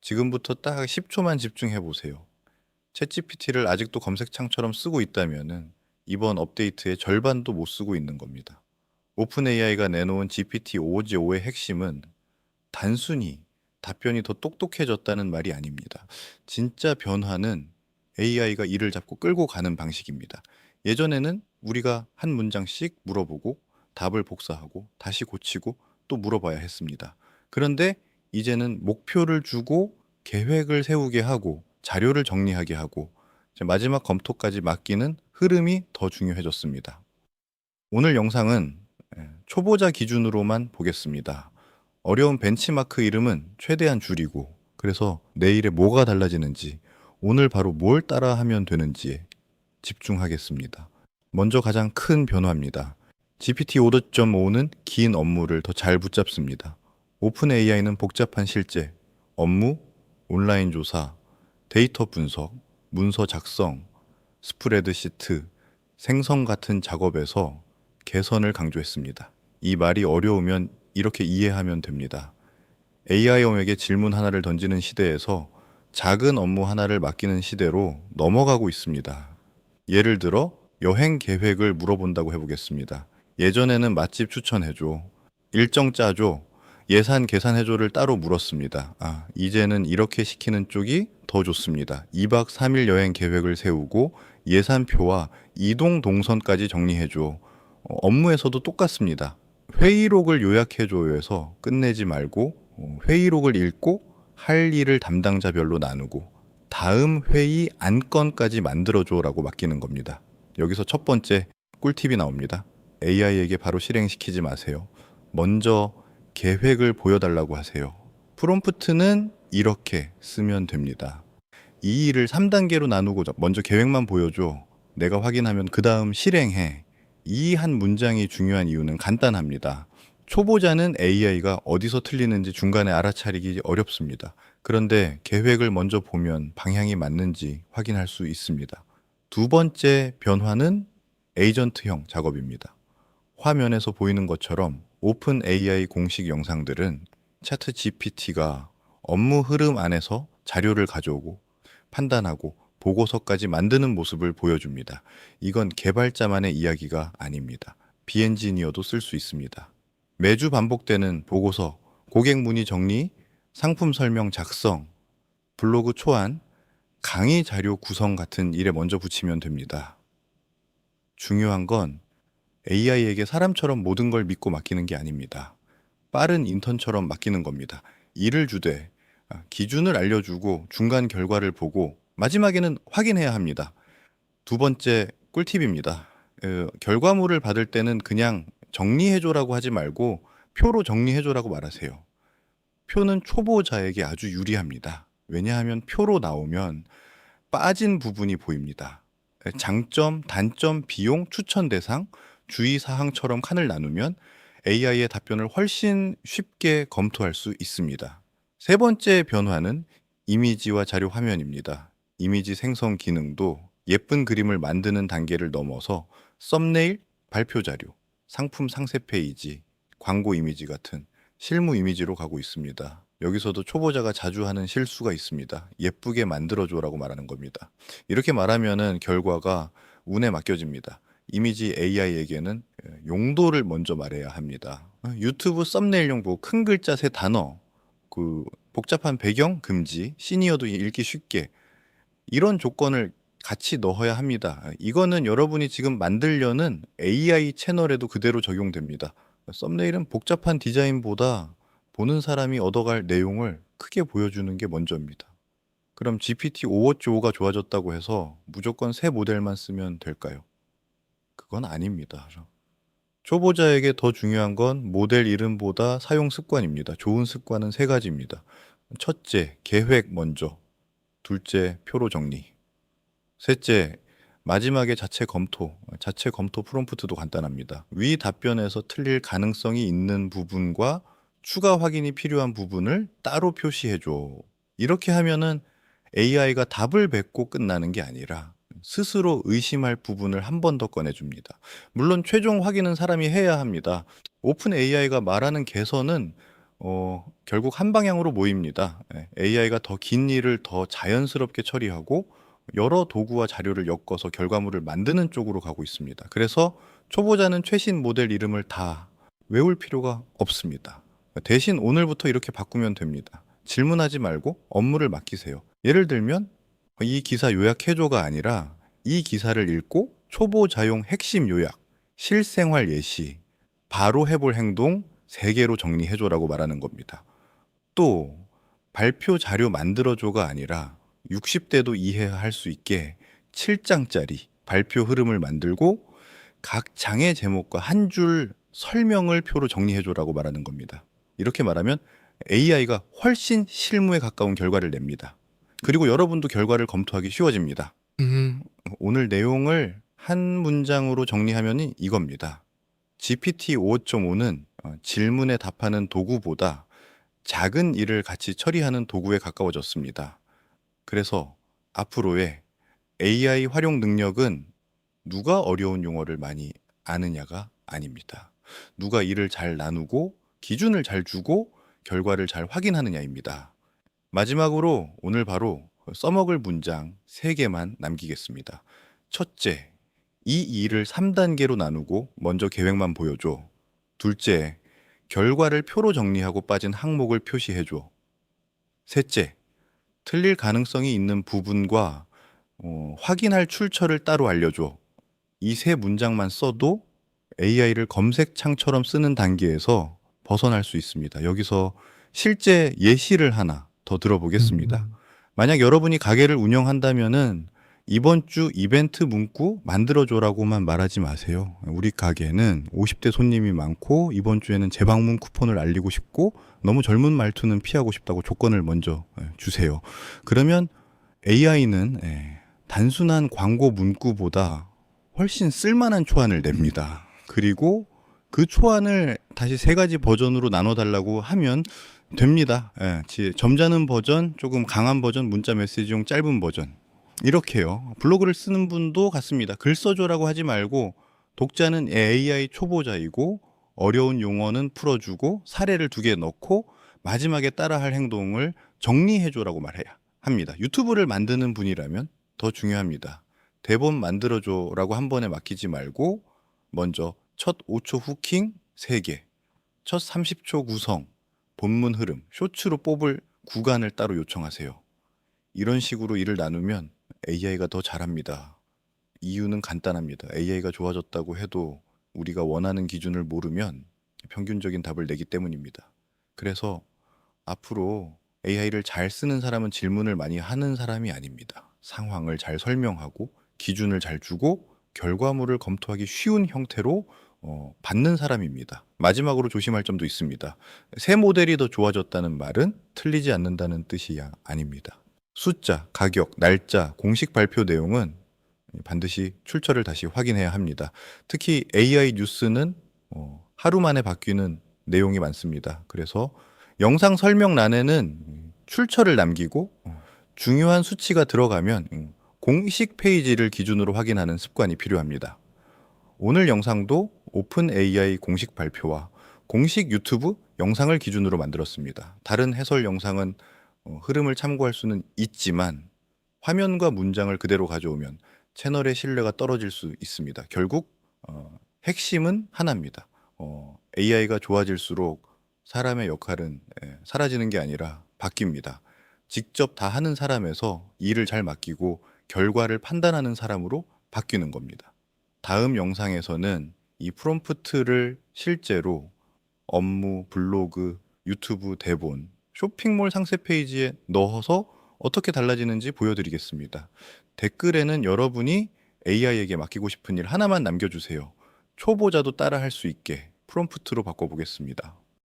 지금부터 딱 10초만 집중해 보세요. 챗GPT를 아직도 검색창처럼 쓰고 있다면은 이번 업데이트의 절반도 못 쓰고 있는 겁니다. 오픈 AI가 내놓은 GPT-5Go의 핵심은 단순히 답변이 더 똑똑해졌다는 말이 아닙니다. 진짜 변화는 AI가 이를 잡고 끌고 가는 방식입니다. 예전에는 우리가 한 문장씩 물어보고 답을 복사하고 다시 고치고 또 물어봐야 했습니다. 그런데 이제는 목표를 주고 계획을 세우게 하고 자료를 정리하게 하고 이제 마지막 검토까지 맡기는 흐름이 더 중요해졌습니다. 오늘 영상은 초보자 기준으로만 보겠습니다. 어려운 벤치마크 이름은 최대한 줄이고 그래서 내일에 뭐가 달라지는지 오늘 바로 뭘 따라하면 되는지에 집중하겠습니다. 먼저 가장 큰 변화입니다. GPT 5.5는 긴 업무를 더 잘 붙잡습니다. 오픈 AI는 복잡한 실제, 업무, 온라인 조사, 데이터 분석, 문서 작성, 스프레드시트, 생성 같은 작업에서 개선을 강조했습니다. 이 말이 어려우면 이렇게 이해하면 됩니다. AI에게 질문 하나를 던지는 시대에서 작은 업무 하나를 맡기는 시대로 넘어가고 있습니다. 예를 들어 여행 계획을 물어본다고 해보겠습니다. 예전에는 맛집 추천해줘, 일정 짜줘, 예산 계산해줘를 따로 물었습니다. 이제는 이렇게 시키는 쪽이 더 좋습니다. 2박 3일 여행 계획을 세우고 예산표와 이동 동선까지 정리해줘. 업무에서도 똑같습니다. 회의록을 요약해줘요에서 끝내지 말고 회의록을 읽고 할 일을 담당자별로 나누고 다음 회의 안건까지 만들어줘라고 맡기는 겁니다. 여기서 첫 번째 꿀팁이 나옵니다. AI에게 바로 실행시키지 마세요. 먼저 계획을 보여달라고 하세요. 프롬프트는 이렇게 쓰면 됩니다. 이 일을 3단계로 나누고 먼저 계획만 보여줘. 내가 확인하면 그 다음 실행해. 이 한 문장이 중요한 이유는 간단합니다. 초보자는 AI가 어디서 틀리는지 중간에 알아차리기 어렵습니다. 그런데 계획을 먼저 보면 방향이 맞는지 확인할 수 있습니다. 두 번째 변화는 에이전트형 작업입니다. 화면에서 보이는 것처럼 오픈 AI 공식 영상들은 차트 GPT가 업무 흐름 안에서 자료를 가져오고 판단하고 보고서까지 만드는 모습을 보여줍니다. 이건 개발자만의 이야기가 아닙니다. 비엔지니어도 쓸 수 있습니다. 매주 반복되는 보고서, 고객 문의 정리, 상품 설명 작성, 블로그 초안, 강의 자료 구성 같은 일에 먼저 붙이면 됩니다. 중요한 건 AI에게 사람처럼 모든 걸 믿고 맡기는 게 아닙니다. 빠른 인턴처럼 맡기는 겁니다. 일을 주되 기준을 알려주고 중간 결과를 보고 마지막에는 확인해야 합니다. 두 번째 꿀팁입니다. 결과물을 받을 때는 그냥 정리해줘라고 하지 말고 표로 정리해줘라고 말하세요. 표는 초보자에게 아주 유리합니다. 왜냐하면 표로 나오면 빠진 부분이 보입니다. 장점, 단점, 비용, 추천 대상, 주의사항처럼 칸을 나누면 AI의 답변을 훨씬 쉽게 검토할 수 있습니다. 세 번째 변화는 이미지와 자료 화면입니다. 이미지 생성 기능도 예쁜 그림을 만드는 단계를 넘어서 썸네일, 발표 자료, 상품 상세 페이지, 광고 이미지 같은 실무 이미지로 가고 있습니다. 여기서도 초보자가 자주 하는 실수가 있습니다. 예쁘게 만들어줘라고 말하는 겁니다. 이렇게 말하면은 결과가 운에 맡겨집니다. 이미지 AI에게는 용도를 먼저 말해야 합니다. 유튜브 썸네일용 보고 큰 글자 세 단어, 복잡한 배경 금지, 시니어도 읽기 쉽게 이런 조건을 같이 넣어야 합니다. 이거는 여러분이 지금 만들려는 AI 채널에도 그대로 적용됩니다. 썸네일은 복잡한 디자인보다 보는 사람이 얻어갈 내용을 크게 보여주는 게 먼저입니다. 그럼 GPT 5.5가 좋아졌다고 해서 무조건 새 모델만 쓰면 될까요? 그건 아닙니다. 초보자에게 더 중요한 건 모델 이름보다 사용 습관입니다. 좋은 습관은 세 가지입니다. 첫째, 계획 먼저. 둘째, 표로 정리. 셋째, 마지막에 자체 검토 프롬프트도 간단합니다. 위 답변에서 틀릴 가능성이 있는 부분과 추가 확인이 필요한 부분을 따로 표시해줘. 이렇게 하면은 AI가 답을 뱉고 끝나는 게 아니라 스스로 의심할 부분을 한 번 더 꺼내줍니다. 물론 최종 확인은 사람이 해야 합니다. 오픈 AI가 말하는 개선은 결국 한 방향으로 모입니다. AI가 더 긴 일을 더 자연스럽게 처리하고 여러 도구와 자료를 엮어서 결과물을 만드는 쪽으로 가고 있습니다. 그래서 초보자는 최신 모델 이름을 다 외울 필요가 없습니다. 대신 오늘부터 이렇게 바꾸면 됩니다. 질문하지 말고 업무를 맡기세요. 예를 들면 이 기사 요약해줘가 아니라 이 기사를 읽고 초보자용 핵심 요약, 실생활 예시, 바로 해볼 행동 3개로 정리해줘라고 말하는 겁니다. 또 발표 자료 만들어줘가 아니라 60대도 이해할 수 있게 7장짜리 발표 흐름을 만들고 각 장의 제목과 한 줄 설명을 표로 정리해줘라고 말하는 겁니다. 이렇게 말하면 AI가 훨씬 실무에 가까운 결과를 냅니다. 그리고 여러분도 결과를 검토하기 쉬워집니다. 오늘 내용을 한 문장으로 정리하면 이겁니다. GPT 5.5는 질문에 답하는 도구보다 작은 일을 같이 처리하는 도구에 가까워졌습니다. 그래서 앞으로의 AI 활용 능력은 누가 어려운 용어를 많이 아느냐가 아닙니다. 누가 일을 잘 나누고 기준을 잘 주고 결과를 잘 확인하느냐입니다. 마지막으로 오늘 바로 써먹을 문장 3개만 남기겠습니다. 첫째, 이 일을 3단계로 나누고 먼저 계획만 보여줘. 둘째, 결과를 표로 정리하고 빠진 항목을 표시해줘. 셋째, 틀릴 가능성이 있는 부분과 확인할 출처를 따로 알려줘. 이 3문장만 써도 AI를 검색창처럼 쓰는 단계에서 벗어날 수 있습니다. 여기서 실제 예시를 하나 더 들어보겠습니다. 만약 여러분이 가게를 운영한다면은 이번 주 이벤트 문구 만들어줘라고만 말하지 마세요. 우리 가게는 50대 손님이 많고 이번 주에는 재방문 쿠폰을 알리고 싶고 너무 젊은 말투는 피하고 싶다고 조건을 먼저 주세요. 그러면 AI는 단순한 광고 문구보다 훨씬 쓸만한 초안을 냅니다. 그리고 그 초안을 다시 3가지 버전으로 나눠달라고 하면 됩니다. 점잖은 버전, 조금 강한 버전, 문자 메시지용 짧은 버전. 이렇게요. 블로그를 쓰는 분도 같습니다. 글 써줘라고 하지 말고 독자는 AI 초보자이고 어려운 용어는 풀어주고 사례를 2개 넣고 마지막에 따라할 행동을 정리해줘라고 말해야 합니다. 유튜브를 만드는 분이라면 더 중요합니다. 대본 만들어줘라고 한 번에 맡기지 말고 먼저 첫 5초 후킹 3개, 첫 30초 구성, 본문 흐름, 쇼츠로 뽑을 구간을 따로 요청하세요. 이런 식으로 일을 나누면 AI가 더 잘합니다. 이유는 간단합니다. AI가 좋아졌다고 해도 우리가 원하는 기준을 모르면 평균적인 답을 내기 때문입니다. 그래서 앞으로 AI를 잘 쓰는 사람은 질문을 많이 하는 사람이 아닙니다. 상황을 잘 설명하고 기준을 잘 주고 결과물을 검토하기 쉬운 형태로 받는 사람입니다. 마지막으로 조심할 점도 있습니다. 새 모델이 더 좋아졌다는 말은 틀리지 않는다는 뜻이 아닙니다. 숫자, 가격, 날짜, 공식 발표 내용은 반드시 출처를 다시 확인해야 합니다. 특히 AI 뉴스는 하루 만에 바뀌는 내용이 많습니다. 그래서 영상 설명란에는 출처를 남기고 중요한 수치가 들어가면 공식 페이지를 기준으로 확인하는 습관이 필요합니다. 오늘 영상도 오픈 AI 공식 발표와 공식 유튜브 영상을 기준으로 만들었습니다. 다른 해설 영상은 흐름을 참고할 수는 있지만 화면과 문장을 그대로 가져오면 채널의 신뢰가 떨어질 수 있습니다. 결국 핵심은 하나입니다. AI가 좋아질수록 사람의 역할은 사라지는 게 아니라 바뀝니다. 직접 다 하는 사람에서 일을 잘 맡기고 결과를 판단하는 사람으로 바뀌는 겁니다. 다음 영상에서는 이 프롬프트를 실제로 업무, 블로그, 유튜브 대본, 쇼핑몰 상세 페이지에 넣어서 어떻게 달라지는지 보여드리겠습니다. 댓글에는 여러분이 AI에게 맡기고 싶은 일 하나만 남겨주세요. 초보자도 따라 할 수 있게 프롬프트로 바꿔보겠습니다.